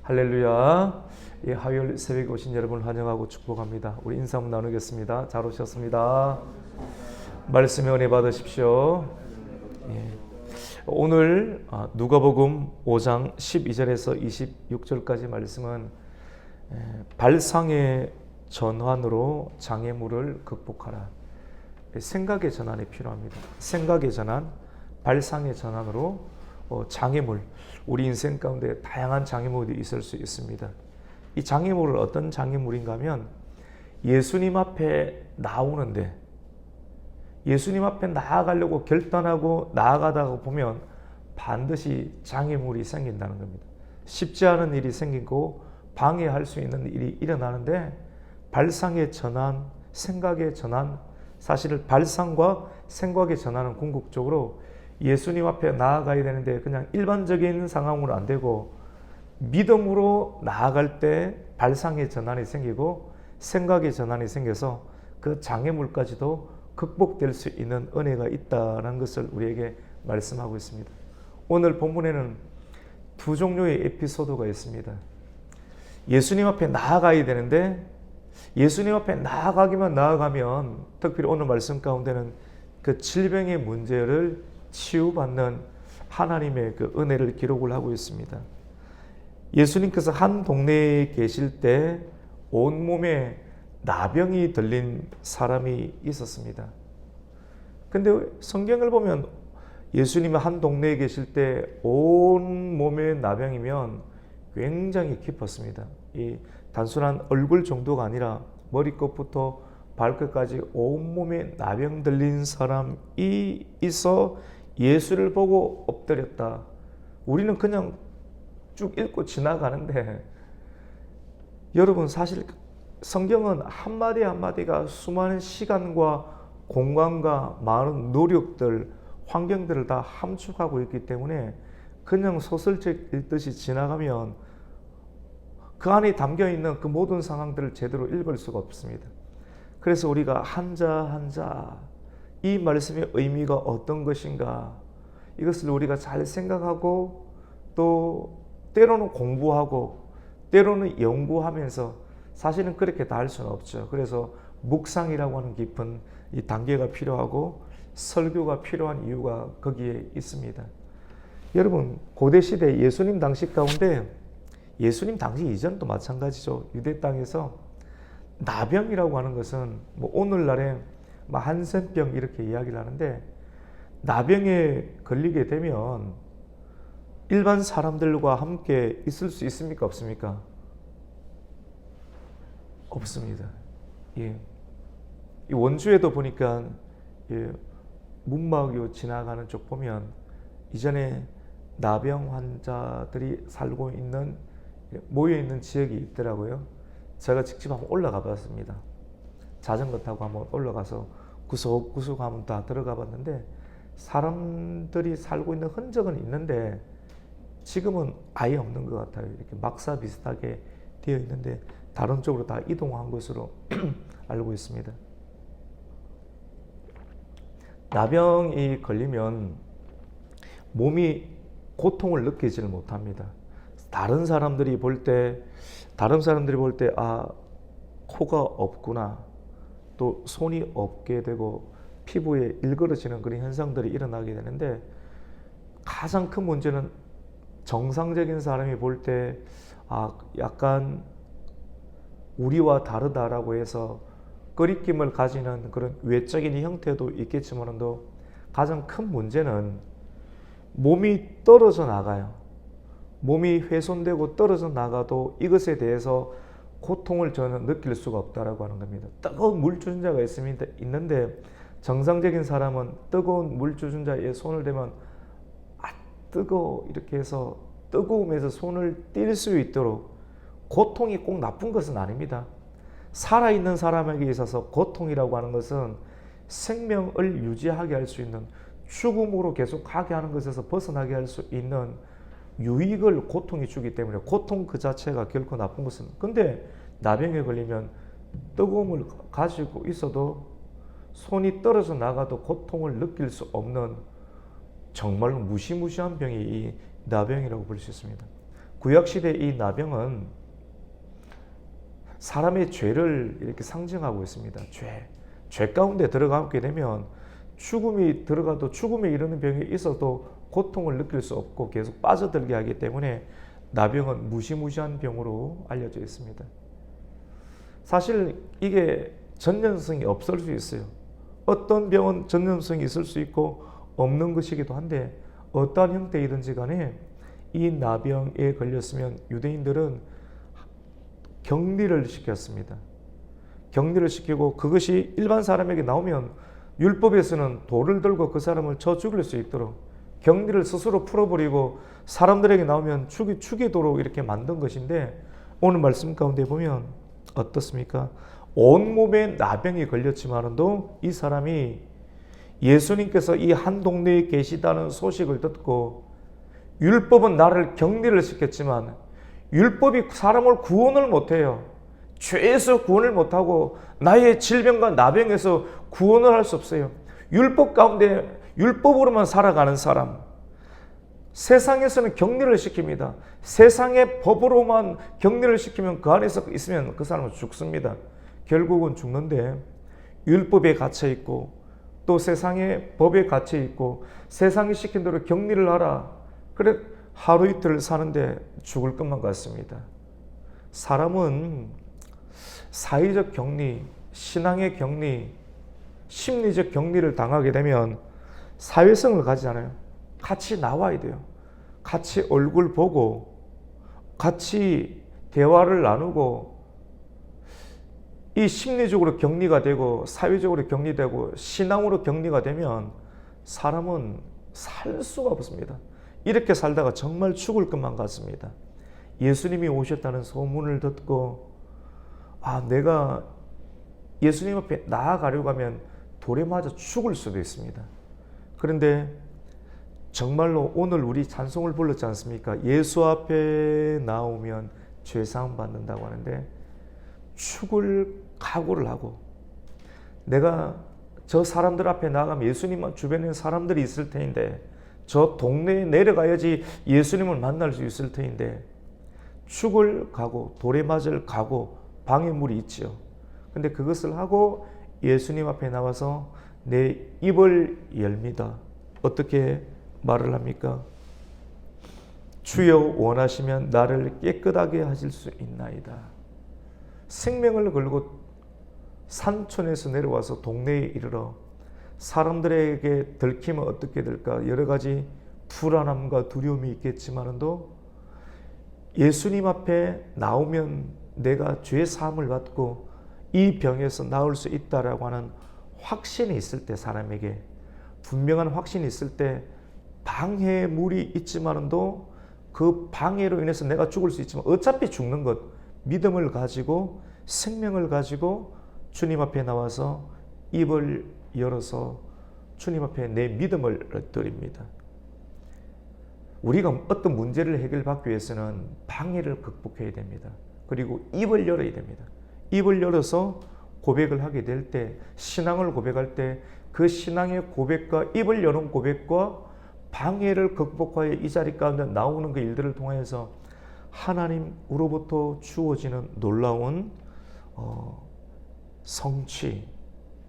할렐루야. 화요일 새벽에 오신 여러분을 환영하고 축복합니다. 우리 인사 한번 나누겠습니다. 잘 오셨습니다. 말씀의 은혜 받으십시오. 오늘 누가복음 5장 12절에서 26절까지 말씀은 발상의 전환으로 장애물을 극복하라. 생각의 전환이 필요합니다. 생각의 전환, 발상의 전환으로 장애물, 우리 인생 가운데 다양한 장애물이 있을 수 있습니다. 이 장애물은 어떤 장애물인가 하면 예수님 앞에 나오는데, 예수님 앞에 나아가려고 결단하고 나아가다가 보면 반드시 장애물이 생긴다는 겁니다. 쉽지 않은 일이 생기고 방해할 수 있는 일이 일어나는데, 발상의 전환, 생각의 전환, 사실 발상과 생각의 전환은 궁극적으로 예수님 앞에 나아가야 되는데 그냥 일반적인 상황으로 안 되고 믿음으로 나아갈 때 발상의 전환이 생기고 생각의 전환이 생겨서 그 장애물까지도 극복될 수 있는 은혜가 있다는 것을 우리에게 말씀하고 있습니다. 오늘 본문에는 두 종류의 에피소드가 있습니다. 예수님 앞에 나아가야 되는데 예수님 앞에 나아가면 특별히 오늘 말씀 가운데는 그 질병의 문제를 치유받는 하나님의 그 은혜를 기록을 하고 있습니다. 예수님께서 한 동네에 계실 때 온몸에 나병이 들린 사람이 있었습니다. 근데 성경을 보면 예수님이 한 동네에 계실 때 온몸에 나병이면 굉장히 깊었습니다. 이 단순한 얼굴 정도가 아니라 머리끝부터 발끝까지 온몸에 나병 들린 사람이 있어 예수를 보고 엎드렸다. 우리는 그냥 쭉 읽고 지나가는데 여러분, 사실 성경은 한마디 한마디가 수많은 시간과 공간과 많은 노력들, 환경들을 다 함축하고 있기 때문에 그냥 소설책 읽듯이 지나가면 그 안에 담겨있는 그 모든 상황들을 제대로 읽을 수가 없습니다. 그래서 우리가 한자 한자 이 말씀의 의미가 어떤 것인가, 이것을 우리가 잘 생각하고 또 때로는 공부하고 때로는 연구하면서, 사실은 그렇게 다 할 수는 없죠. 그래서 묵상이라고 하는 깊은 이 단계가 필요하고 설교가 필요한 이유가 거기에 있습니다. 여러분, 고대시대 예수님 당시 가운데, 예수님 당시 이전도 마찬가지죠. 유대 땅에서 나병이라고 하는 것은 오늘날에 한센병 이렇게 이야기를 하는데, 나병에 걸리게 되면 일반 사람들과 함께 있을 수 있습니까? 없습니까? 없습니다. 예. 이 원주에도 보니까 문막요 지나가는 쪽 보면 이전에 나병 환자들이 살고 있는, 모여 있는 지역이 있더라고요. 제가 직접 한번 올라가 봤습니다. 자전거 타고 한번 올라가서 구석구석 한번 다 들어가 봤는데 사람들이 살고 있는 흔적은 있는데 지금은 아예 없는 것 같아요. 이렇게 막사 비슷하게 되어 있는데 다른 쪽으로 다 이동한 것으로 알고 있습니다. 나병이 걸리면 몸이 고통을 느끼지를 못합니다. 다른 사람들이 볼 때 아, 코가 없구나, 또 손이 없게 되고 피부에 일그러지는 그런 현상들이 일어나게 되는데, 가장 큰 문제는 정상적인 사람이 볼 때 약간 우리와 다르다라고 해서 꺼리낌을 가지는 그런 외적인 형태도 있겠지만도, 가장 큰 문제는 몸이 떨어져 나가요. 몸이 훼손되고 떨어져 나가도 이것에 대해서 고통을 저는 느낄 수가 없다라고 하는 겁니다. 뜨거운 물 주전자가 있는데 정상적인 사람은 뜨거운 물 주전자에 손을 대면 뜨거워 이렇게 해서 뜨거움에서 손을 뗄 수 있도록, 고통이 꼭 나쁜 것은 아닙니다. 살아있는 사람에게 있어서 고통이라고 하는 것은 생명을 유지하게 할 수 있는, 죽음으로 계속 가게 하는 것에서 벗어나게 할 수 있는 유익을 고통이 주기 때문에 고통 그 자체가 결코 나쁜 것은, 근데 나병에 걸리면 뜨거움을 가지고 있어도 손이 떨어져 나가도 고통을 느낄 수 없는 정말로 무시무시한 병이 이 나병이라고 볼 수 있습니다. 구약시대 이 나병은 사람의 죄를 이렇게 상징하고 있습니다. 죄 가운데 들어가게 되면 죽음이 들어가도 죽음에 이르는 병이 있어도 고통을 느낄 수 없고 계속 빠져들게 하기 때문에 나병은 무시무시한 병으로 알려져 있습니다. 사실 이게 전염성이 없을 수 있어요. 어떤 병은 전염성이 있을 수 있고 없는 것이기도 한데 어떠한 형태이든지 간에 이 나병에 걸렸으면 유대인들은 격리를 시켰습니다. 격리를 시키고 그것이 일반 사람에게 나오면 율법에서는 돌을 들고 그 사람을 쳐 죽일 수 있도록 격리를 스스로 풀어버리고 사람들에게 나오면 죽이도록 이렇게 만든 것인데 오늘 말씀 가운데 보면 어떻습니까? 온몸에 나병이 걸렸지만도 이 사람이 예수님께서 이 한 동네에 계시다는 소식을 듣고 율법은 나를 격리를 시켰지만 율법이 사람을 구원을 못해요. 죄에서 구원을 못하고 나의 질병과 나병에서 구원을 할 수 없어요. 율법 가운데 율법으로만 살아가는 사람, 세상에서는 격리를 시킵니다. 세상의 법으로만 격리를 시키면 그 안에서 있으면 그 사람은 죽습니다. 결국은 죽는데 율법에 갇혀 있고 또 세상의 법에 갇혀 있고 세상이 시킨 대로 격리를 하라. 그래 하루 이틀 사는데 죽을 것만 같습니다. 사람은 사회적 격리, 신앙의 격리, 심리적 격리를 당하게 되면 사회성을 가지잖아요. 같이 나와야 돼요. 같이 얼굴 보고 같이 대화를 나누고 이 심리적으로 격리가 되고 사회적으로 격리되고 신앙으로 격리가 되면 사람은 살 수가 없습니다. 이렇게 살다가 정말 죽을 것만 같습니다. 예수님이 오셨다는 소문을 듣고 내가 예수님 앞에 나아가려고 하면 돌에 맞아 죽을 수도 있습니다. 그런데 정말로 오늘 우리 찬송을 불렀지 않습니까? 예수 앞에 나오면 죄사함 받는다고 하는데 죽을 각오를 하고 내가 저 사람들 앞에 나가면 예수님만 주변에 사람들이 있을 테인데 저 동네에 내려가야지 예수님을 만날 수 있을 테인데 죽을 각오, 돌에 맞을 각오, 방해물이 있죠. 근데 그것을 하고 예수님 앞에 나와서 내 입을 열미다. 어떻게 말을 합니까? 주여 원하시면 나를 깨끗하게 하실 수 있나이다. 생명을 걸고 산촌에서 내려와서 동네에 이르러 사람들에게 들키면 어떻게 될까 여러 가지 불안함과 두려움이 있겠지만도 예수님 앞에 나오면 내가 죄 사함을 받고 이 병에서 나올 수 있다라고 하는 확신이 있을 때 사람에게 분명한 확신이 있을 때 방해물이 있지만도 그 방해로 인해서 내가 죽을 수 있지만 어차피 죽는 것 믿음을 가지고 생명을 가지고 주님 앞에 나와서 입을 열어서 주님 앞에 내 믿음을 드립니다. 우리가 어떤 문제를 해결받기 위해서는 방해를 극복해야 됩니다. 그리고 입을 열어야 됩니다. 입을 열어서 고백을 하게 될 때, 신앙을 고백할 때 그 신앙의 고백과 입을 여는 고백과 방해를 극복하여 이 자리 가운데 나오는 그 일들을 통해서 하나님으로부터 주어지는 놀라운 성취,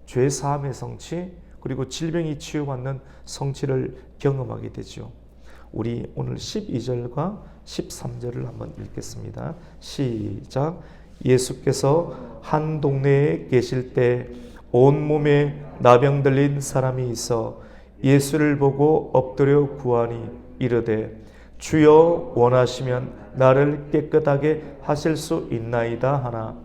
죄사함의 성취, 그리고 질병이 치유받는 성취를 경험하게 되죠. 우리 오늘 12절과 13절을 한번 읽겠습니다. 시작. 예수께서 한 동네에 계실 때 온몸에 나병 들린 사람이 있어 예수를 보고 엎드려 구하니 이르되 주여 원하시면 나를 깨끗하게 하실 수 있나이다 하나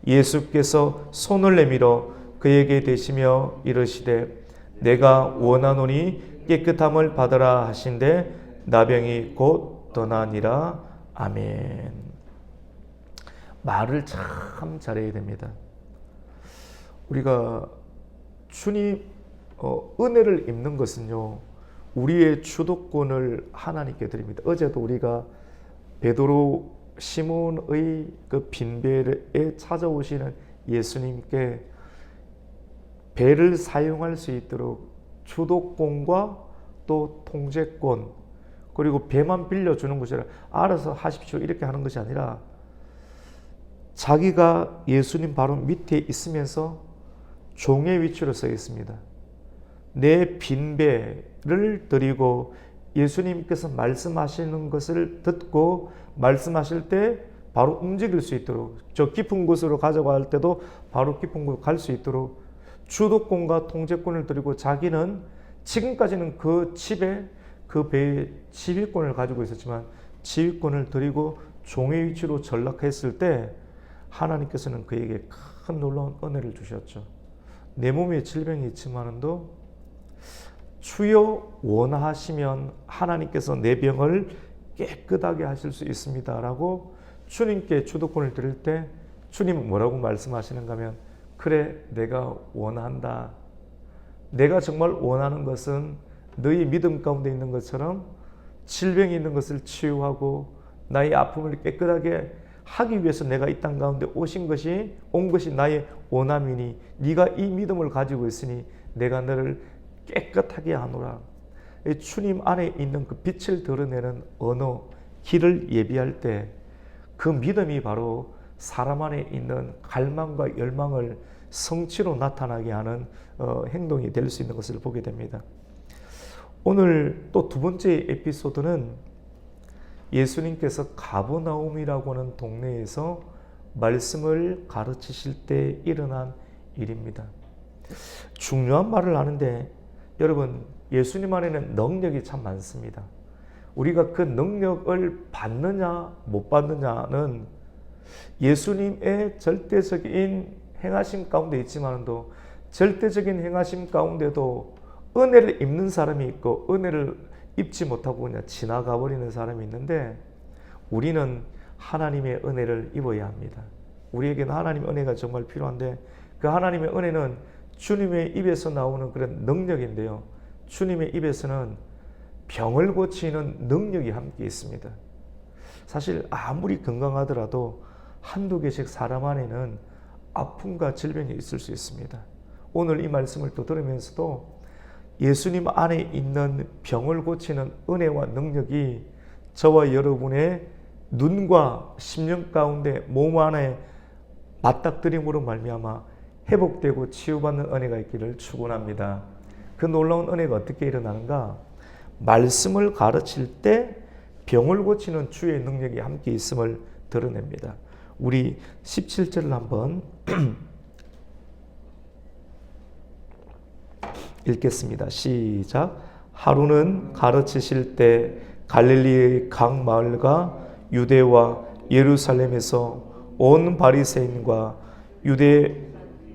예수께서 손을 내밀어 그에게 대시며 이르시되 내가 원하노니 깨끗함을 받으라 하신대 나병이 곧 떠나니라. 아멘. 말을 참 잘해야 됩니다. 우리가 주님 은혜를 입는 것은요 우리의 주도권을 하나님께 드립니다. 어제도 우리가 베드로 시몬의 그 빈배에 찾아오시는 예수님께 배를 사용할 수 있도록 주도권과 또 통제권 그리고 배만 빌려주는 것이 아니라 알아서 하십시오 이렇게 하는 것이 아니라 자기가 예수님 바로 밑에 있으면서 종의 위치로 서 있습니다. 내 빈배를 드리고 예수님께서 말씀하시는 것을 듣고 말씀하실 때 바로 움직일 수 있도록, 저 깊은 곳으로 가져갈 때도 바로 깊은 곳 갈 수 있도록 주도권과 통제권을 드리고, 자기는 지금까지는 그 집에 그 배의 지휘권을 가지고 있었지만 지휘권을 드리고 종의 위치로 전락했을 때 하나님께서는 그에게 큰 놀라운 은혜를 주셨죠. 내 몸에 질병이 있지만도 주여 원하시면 하나님께서 내 병을 깨끗하게 하실 수 있습니다 라고 주님께 주도권을 드릴 때 주님은 뭐라고 말씀하시는가 하면, 그래 내가 원한다. 내가 정말 원하는 것은 너희 믿음 가운데 있는 것처럼 질병이 있는 것을 치유하고 나의 아픔을 깨끗하게 하기 위해서 내가 이 땅 가운데 온 것이 나의 원함이니 네가 이 믿음을 가지고 있으니 내가 너를 깨끗하게 하노라. 주님 안에 있는 그 빛을 드러내는 언어, 길을 예비할 때 그 믿음이 바로 사람 안에 있는 갈망과 열망을 성취로 나타나게 하는 행동이 될 수 있는 것을 보게 됩니다. 오늘 또 두 번째 에피소드는 예수님께서 가버나움이라고 하는 동네에서 말씀을 가르치실 때 일어난 일입니다. 중요한 말을 하는데 여러분, 예수님 안에는 능력이 참 많습니다. 우리가 그 능력을 받느냐 못 받느냐는 예수님의 절대적인 행하심 가운데 있지만도 절대적인 행하심 가운데도 은혜를 입는 사람이 있고 은혜를 입지 못하고 그냥 지나가 버리는 사람이 있는데, 우리는 하나님의 은혜를 입어야 합니다. 우리에게는 하나님의 은혜가 정말 필요한데, 그 하나님의 은혜는 주님의 입에서 나오는 그런 능력인데요, 주님의 입에서는 병을 고치는 능력이 함께 있습니다. 사실 아무리 건강하더라도 한두 개씩 사람 안에는 아픔과 질병이 있을 수 있습니다. 오늘 이 말씀을 또 들으면서도 예수님 안에 있는 병을 고치는 은혜와 능력이 저와 여러분의 눈과 심령 가운데 몸 안에 맞닥뜨림으로 말미암아 회복되고 치유받는 은혜가 있기를 축원합니다. 그 놀라운 은혜가 어떻게 일어나는가? 말씀을 가르칠 때 병을 고치는 주의 능력이 함께 있음을 드러냅니다. 우리 17절을 한번 읽겠습니다. 시작. 하루는 가르치실 때 갈릴리의 각 마을과 유대와 예루살렘에서 온 바리새인과 유대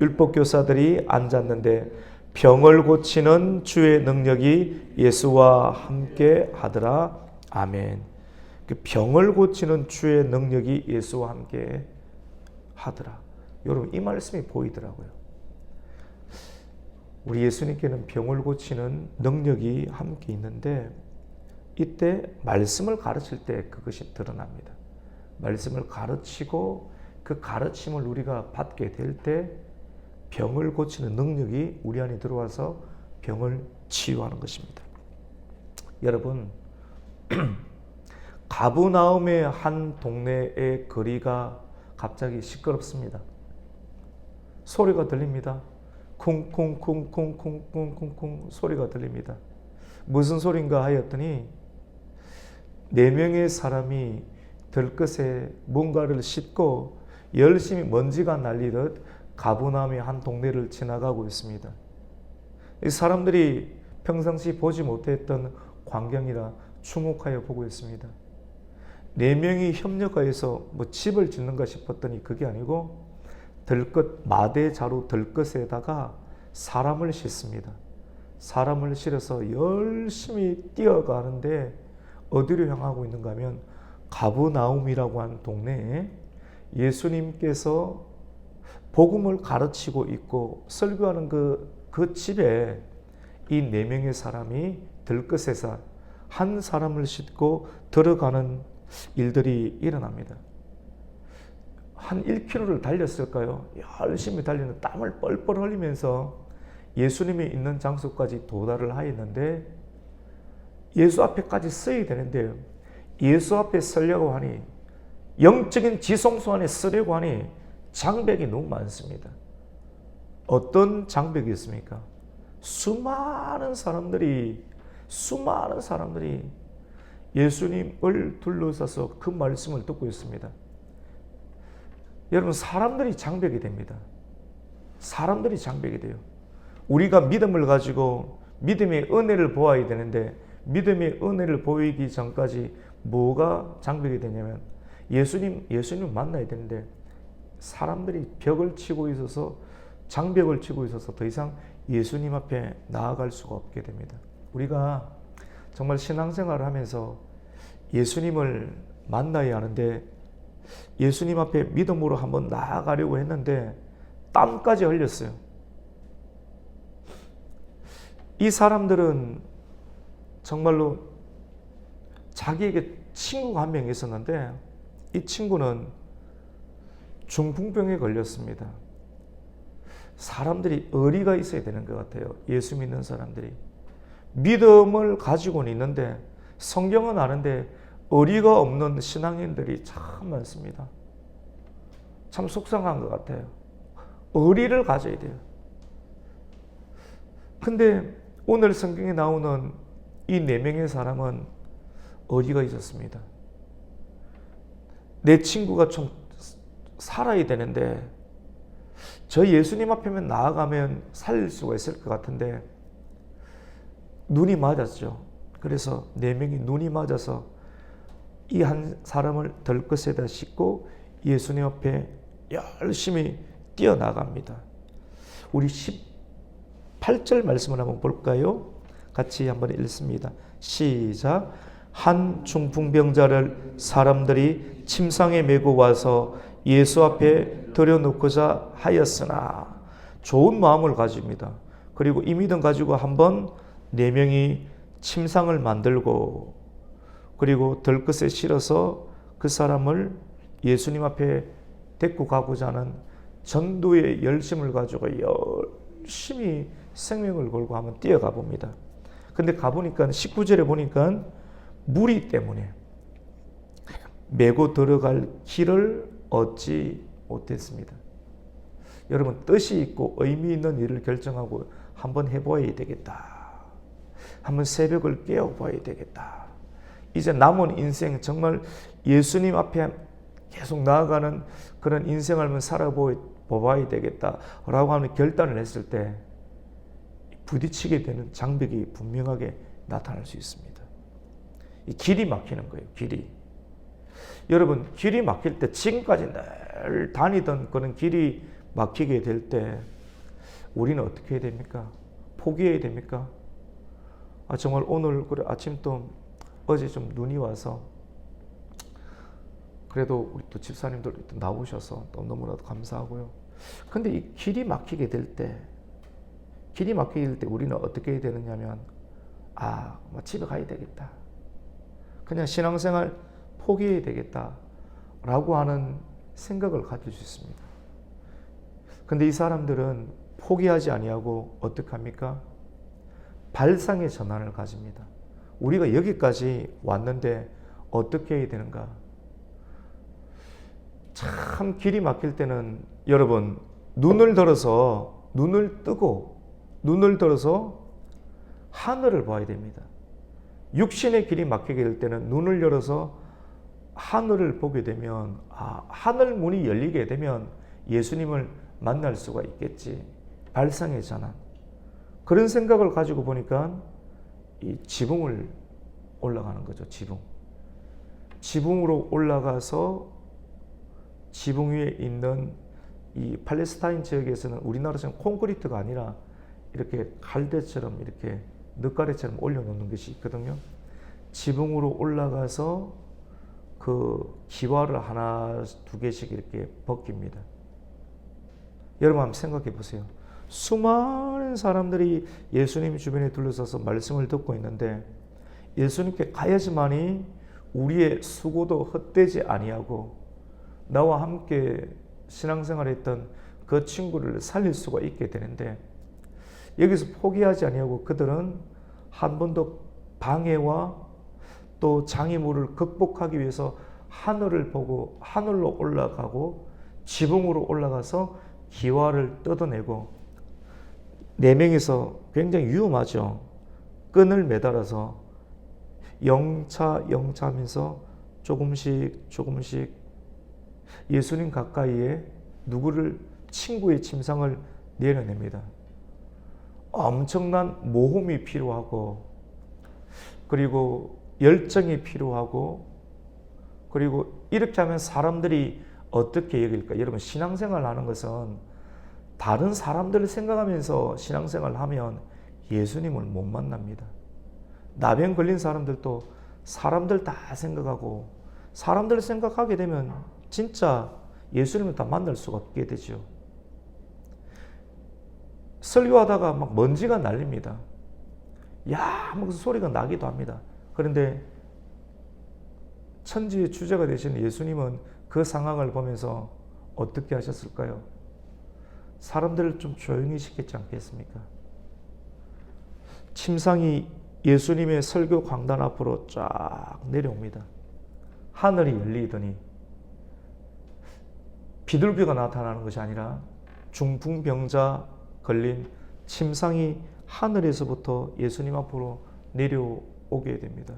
율법교사들이 앉았는데 병을 고치는 주의 능력이 예수와 함께 하더라. 아멘. 그 병을 고치는 주의 능력이 예수와 함께 하더라. 여러분, 이 말씀이 보이더라고요. 우리 예수님께는 병을 고치는 능력이 함께 있는데 이때 말씀을 가르칠 때 그것이 드러납니다. 말씀을 가르치고 그 가르침을 우리가 받게 될 때 병을 고치는 능력이 우리 안에 들어와서 병을 치유하는 것입니다. 여러분, 가버나움의 한 동네의 거리가 갑자기 시끄럽습니다. 소리가 들립니다. 쿵쿵쿵쿵쿵쿵쿵쿵 소리가 들립니다. 무슨 소리인가 하였더니 4명의 사람이 들것에 뭔가를 싣고 열심히 먼지가 날리듯 가버나움의 한 동네를 지나가고 있습니다. 이 사람들이 평상시 보지 못했던 광경이라 주목하여 보고 있습니다. 4명이 협력하여서 집을 짓는가 싶었더니 그게 아니고 들것 마대자루 들것에다가 사람을 싣습니다. 사람을 실어서 열심히 뛰어가는데 어디로 향하고 있는가 하면 가버나움이라고 하는 동네에 예수님께서 복음을 가르치고 있고 설교하는 그 집에 이 4명의 사람이 들것에서 한 사람을 싣고 들어가는 일들이 일어납니다. 한 1km를 달렸을까요? 열심히 달리는 땀을 뻘뻘 흘리면서 예수님이 있는 장소까지 도달을 하였는데 예수 앞에까지 서야 되는데 예수 앞에 서려고 하니 영적인 지성소 안에 서려고 하니 장벽이 너무 많습니다. 어떤 장벽이 있습니까? 수많은 사람들이 예수님을 둘러싸서 그 말씀을 듣고 있습니다. 여러분, 사람들이 장벽이 됩니다. 사람들이 장벽이 돼요. 우리가 믿음을 가지고 믿음의 은혜를 보아야 되는데 믿음의 은혜를 보이기 전까지 뭐가 장벽이 되냐면 예수님을 만나야 되는데 사람들이 벽을 치고 있어서 장벽을 치고 있어서 더 이상 예수님 앞에 나아갈 수가 없게 됩니다. 우리가 정말 신앙생활을 하면서 예수님을 만나야 하는데 예수님 앞에 믿음으로 한번 나아가려고 했는데 땀까지 흘렸어요. 이 사람들은 정말로 자기에게 친구가 한 명 있었는데 이 친구는 중풍병에 걸렸습니다. 사람들이 의리가 있어야 되는 것 같아요. 예수 믿는 사람들이. 믿음을 가지고는 있는데 성경은 아는데 의리가 없는 신앙인들이 참 많습니다. 참 속상한 것 같아요. 의리를 가져야 돼요. 근데 오늘 성경에 나오는 이 4명의 사람은 의리가 있었습니다. 내 친구가 좀 살아야 되는데 저 예수님 앞에만 나아가면 살릴 수가 있을 것 같은데 눈이 맞았죠. 그래서 4명이 눈이 맞아서 이 한 사람을 덜끝에다 싣고 예수님 앞에 열심히 뛰어나갑니다. 우리 18절 말씀을 한번 볼까요? 같이 한번 읽습니다. 시작. 한 중풍병자를 사람들이 침상에 메고 와서 예수 앞에 들여놓고자 하였으나 좋은 마음을 가집니다. 그리고 이 믿음 가지고 한번 4명이 침상을 만들고 그리고 들끝에 실어서 그 사람을 예수님 앞에 데리고 가고자 하는 전도의 열심을 가지고 열심히 생명을 걸고 한번 뛰어가 봅니다. 근데 가보니까 19절에 보니까 무리 때문에 메고 들어갈 길을 얻지 못했습니다. 여러분, 뜻이 있고 의미 있는 일을 결정하고 한번 해봐야 되겠다. 한번 새벽을 깨워봐야 되겠다. 이제 남은 인생 정말 예수님 앞에 계속 나아가는 그런 인생을 한번 살아봐야 되겠다라고 하는 결단을 했을 때 부딪히게 되는 장벽이 분명하게 나타날 수 있습니다. 이 길이 막히는 거예요. 길이. 여러분, 길이 막힐 때 지금까지 늘 다니던 그런 길이 막히게 될 때 우리는 어떻게 해야 됩니까? 포기해야 됩니까? 정말 오늘 그래 아침 또 어제 좀 눈이 와서 그래도 우리 또 집사님들 또 나오셔서 또 너무나도 감사하고요. 근데 이 길이 막히게 될 때 우리는 어떻게 해야 되느냐면 집에 가야 되겠다. 그냥 신앙생활 포기해야 되겠다라고 하는 생각을 가질 수 있습니다. 근데 이 사람들은 포기하지 아니하고 어떻게 합니까? 발상의 전환을 가집니다. 우리가 여기까지 왔는데 어떻게 해야 되는가? 참 길이 막힐 때는 여러분 눈을 들어서 하늘을 봐야 됩니다. 육신의 길이 막히게 될 때는 눈을 열어서 하늘을 보게 되면 하늘 문이 열리게 되면 예수님을 만날 수가 있겠지. 발상의 전환. 그런 생각을 가지고 보니까 이 지붕을 올라가는 거죠. 지붕으로 올라가서 지붕 위에 있는 이 팔레스타인 지역에서는 우리나라처럼 콘크리트가 아니라 이렇게 갈대처럼 이렇게 늑가래처럼 올려놓는 것이 있거든요. 지붕으로 올라가서 그 기와를 하나 두 개씩 이렇게 벗깁니다. 여러분 한번 생각해 보세요. 수많은 사람들이 예수님 주변에 둘러서서 말씀을 듣고 있는데 예수님께 가야지만이 우리의 수고도 헛되지 아니하고 나와 함께 신앙생활했던 그 친구를 살릴 수가 있게 되는데 여기서 포기하지 아니하고 그들은 한 번도 방해와 또 장애물을 극복하기 위해서 하늘을 보고 하늘로 올라가고 지붕으로 올라가서 기와를 뜯어내고, 네 명이서 굉장히 위험하죠. 끈을 매달아서 영차하면서 조금씩 예수님 가까이에 누구를, 친구의 침상을 내려냅니다. 엄청난 모험이 필요하고, 그리고 열정이 필요하고, 그리고 이렇게 하면 사람들이 어떻게 여길까? 여러분, 신앙생활 하는 것은 다른 사람들을 생각하면서 신앙생활 하면 예수님을 못 만납니다. 나병 걸린 사람들도 사람들 다 생각하고, 사람들 생각하게 되면 진짜 예수님을 다 만날 수가 없게 되죠. 설교하다가 막 먼지가 날립니다. 야, 무슨 소리가 나기도 합니다. 그런데 천지의 주제가 되신 예수님은 그 상황을 보면서 어떻게 하셨을까요? 사람들을 좀 조용히 시켰지 않겠습니까? 침상이 예수님의 설교 강단 앞으로 쫙 내려옵니다. 하늘이 열리더니 비둘기가 나타나는 것이 아니라 중풍병자 걸린 침상이 하늘에서부터 예수님 앞으로 내려오게 됩니다.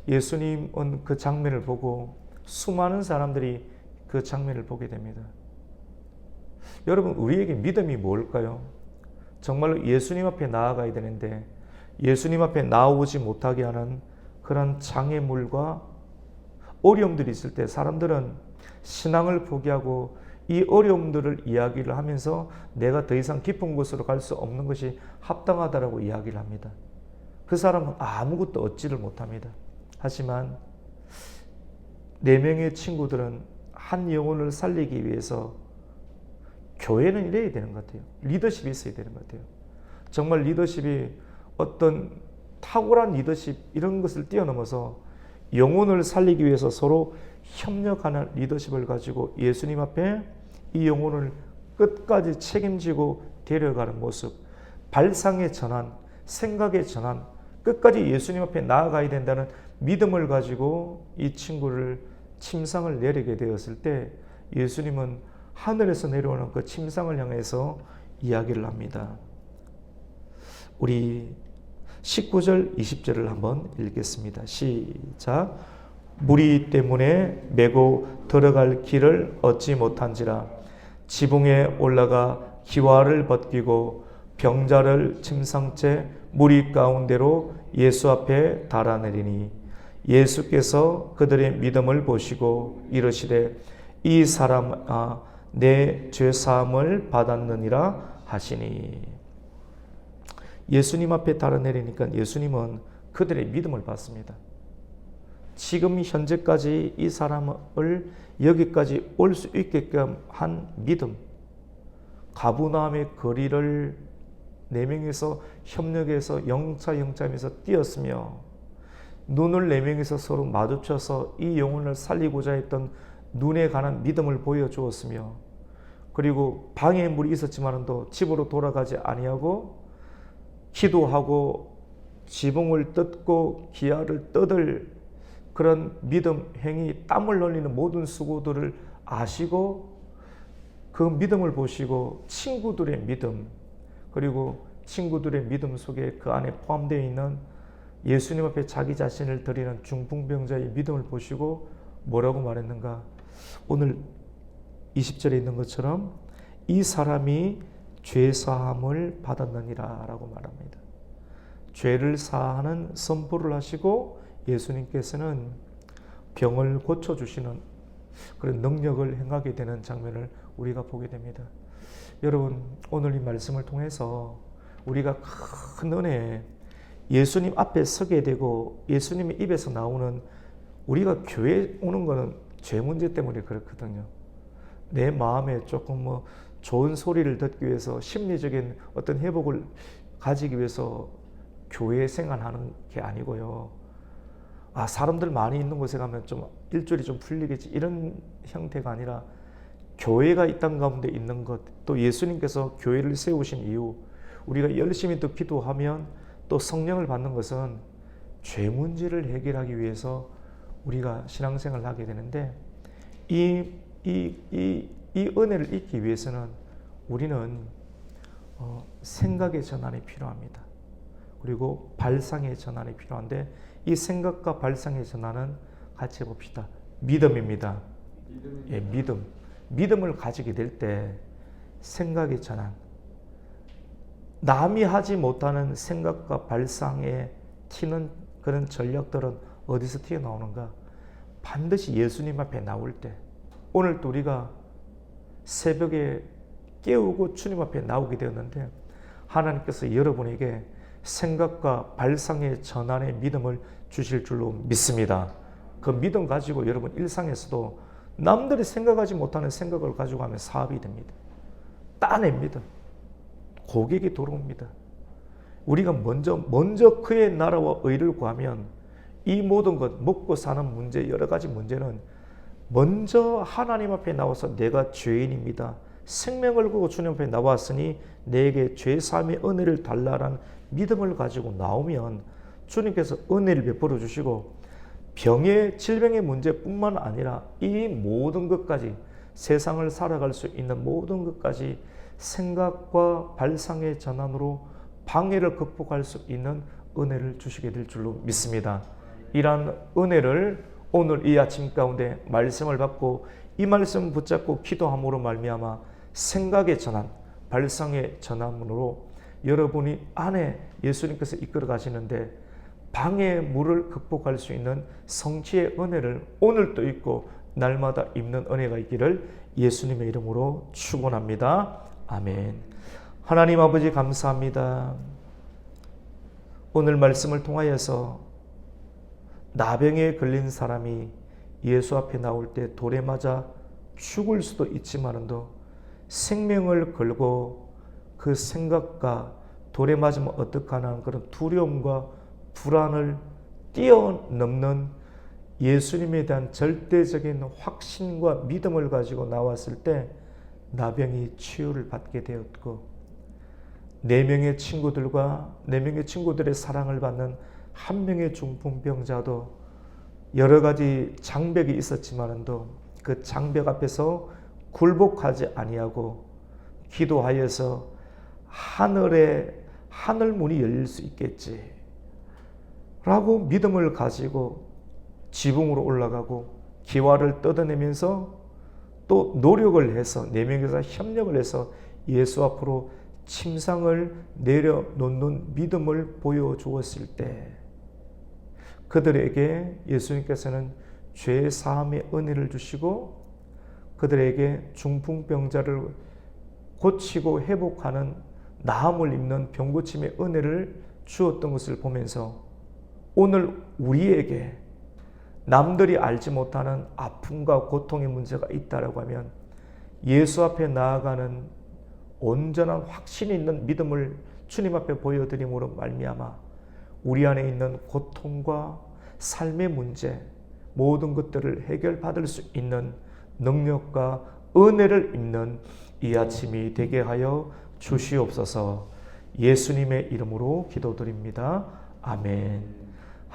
예수님은 그 장면을 보고 수많은 사람들이 그 장면을 보게 됩니다. 여러분, 우리에게 믿음이 뭘까요? 정말로 예수님 앞에 나아가야 되는데 예수님 앞에 나오지 못하게 하는 그런 장애물과 어려움들이 있을 때 사람들은 신앙을 포기하고 이 어려움들을 이야기를 하면서 내가 더 이상 깊은 곳으로 갈 수 없는 것이 합당하다라고 이야기를 합니다. 그 사람은 아무것도 얻지를 못합니다. 하지만 4명의 친구들은 한 영혼을 살리기 위해서, 교회는 이래야 되는 것 같아요. 리더십이 있어야 되는 것 같아요. 정말 리더십이 어떤 탁월한 리더십 이런 것을 뛰어넘어서 영혼을 살리기 위해서 서로 협력하는 리더십을 가지고 예수님 앞에 이 영혼을 끝까지 책임지고 데려가는 모습, 발상의 전환, 생각의 전환, 끝까지 예수님 앞에 나아가야 된다는 믿음을 가지고 이 친구를 침상을 내리게 되었을 때 예수님은 하늘에서 내려오는 그 침상을 향해서 이야기를 합니다. 우리 19절, 20절을 한번 읽겠습니다. 시작. 무리 때문에 메고 들어갈 길을 얻지 못한지라 지붕에 올라가 기와를 벗기고 병자를 침상째 무리 가운데로 예수 앞에 달아내리니 예수께서 그들의 믿음을 보시고 이르시되 이 사람아 내 죄사함을 받았느니라 하시니. 예수님 앞에 달아내리니까 예수님은 그들의 믿음을 받습니다. 지금 현재까지 이 사람을 여기까지 올 수 있게끔 한 믿음, 가브나움의 거리를 4명이서 협력해서 영차하면서 뛰었으며 눈을 4명이서 서로 마주쳐서 이 영혼을 살리고자 했던 눈에 관한 믿음을 보여주었으며, 그리고 방해물이 있었지만도 집으로 돌아가지 아니하고 기도하고 지붕을 뜯고 기아를 뜯을 그런 믿음 행위, 땀을 흘리는 모든 수고들을 아시고 그 믿음을 보시고 친구들의 믿음, 그리고 친구들의 믿음 속에 그 안에 포함되어 있는 예수님 앞에 자기 자신을 드리는 중풍병자의 믿음을 보시고 뭐라고 말했는가? 오늘 20절에 있는 것처럼 이 사람이 죄사함을 받았느니라 라고 말합니다. 죄를 사하는 선포를 하시고 예수님께서는 병을 고쳐주시는 그런 능력을 행하게 되는 장면을 우리가 보게 됩니다. 여러분, 오늘 이 말씀을 통해서 우리가 큰 은혜, 예수님 앞에 서게 되고 예수님의 입에서 나오는, 우리가 교회 오는 거는 죄 문제 때문에 그렇거든요. 내 마음에 조금 좋은 소리를 듣기 위해서, 심리적인 어떤 회복을 가지기 위해서 교회 생활하는 게 아니고요. 사람들 많이 있는 곳에 가면 좀 일주일이 좀 풀리겠지, 이런 형태가 아니라 교회가 이 땅 가운데 있는 것, 또 예수님께서 교회를 세우신 이유, 우리가 열심히 또 기도하면 또 성령을 받는 것은 죄 문제를 해결하기 위해서 우리가 신앙생활을 하게 되는데 이 은혜를 잊기 위해서는 우리는 생각의 전환이 필요합니다. 그리고 발상의 전환이 필요한데 이 생각과 발상의 전환은 같이 해봅시다. 믿음입니다. 예, 믿음. 믿음을 가지게 될 때 생각의 전환. 남이 하지 못하는 생각과 발상에 튀는 그런 전략들은 어디서 튀어나오는가? 반드시 예수님 앞에 나올 때, 오늘도 우리가 새벽에 깨우고 주님 앞에 나오게 되었는데 하나님께서 여러분에게 생각과 발상의 전환의 믿음을 주실 줄로 믿습니다. 그 믿음 가지고 여러분 일상에서도 남들이 생각하지 못하는 생각을 가지고 하면 사업이 됩니다. 따냅니다. 고객이 들어옵니다. 우리가 먼저 그의 나라와 의를 구하면 이 모든 것, 먹고 사는 문제, 여러 가지 문제는 먼저 하나님 앞에 나와서 내가 죄인입니다. 생명을 걸고 주님 앞에 나왔으니 내게 죄사함의 은혜를 달라라는 믿음을 가지고 나오면 주님께서 은혜를 베풀어 주시고 병의 질병의 문제뿐만 아니라 이 모든 것까지 세상을 살아갈 수 있는 모든 것까지 생각과 발상의 전환으로 방해를 극복할 수 있는 은혜를 주시게 될 줄로 믿습니다. 이러한 은혜를 오늘 이 아침 가운데 말씀을 받고 이 말씀 붙잡고 기도함으로 말미암아 생각의 전환, 발상의 전환으로 여러분이 안에 예수님께서 이끌어 가시는데 방해물을 극복할 수 있는 성취의 은혜를 오늘도 있고 날마다 입는 은혜가 있기를 예수님의 이름으로 축원합니다. 아멘. 하나님 아버지 감사합니다. 오늘 말씀을 통하여서 나병에 걸린 사람이 예수 앞에 나올 때 돌에 맞아 죽을 수도 있지만도 생명을 걸고 그 생각과 돌에 맞으면 어떡하나 그런 두려움과 불안을 뛰어넘는 예수님에 대한 절대적인 확신과 믿음을 가지고 나왔을 때 나병이 치유를 받게 되었고 4명의 친구들의 사랑을 받는 한 명의 중풍병자도 여러 가지 장벽이 있었지만도 그 장벽 앞에서 굴복하지 아니하고 기도하여서 하늘 문이 열릴 수 있겠지 라고 믿음을 가지고 지붕으로 올라가고 기와를 뜯어내면서 또 노력을 해서 4명이서 협력을 해서 예수 앞으로 침상을 내려놓는 믿음을 보여주었을 때 그들에게 예수님께서는 죄 사함의 은혜를 주시고 그들에게 중풍병자를 고치고 회복하는 나음을 입는 병고침의 은혜를 주었던 것을 보면서 오늘 우리에게 남들이 알지 못하는 아픔과 고통의 문제가 있다라고 하면 예수 앞에 나아가는 온전한 확신이 있는 믿음을 주님 앞에 보여드림으로 말미암아 우리 안에 있는 고통과 삶의 문제 모든 것들을 해결받을 수 있는 능력과 은혜를 입는 이 아침이 되게 하여 주시옵소서. 예수님의 이름으로 기도드립니다. 아멘.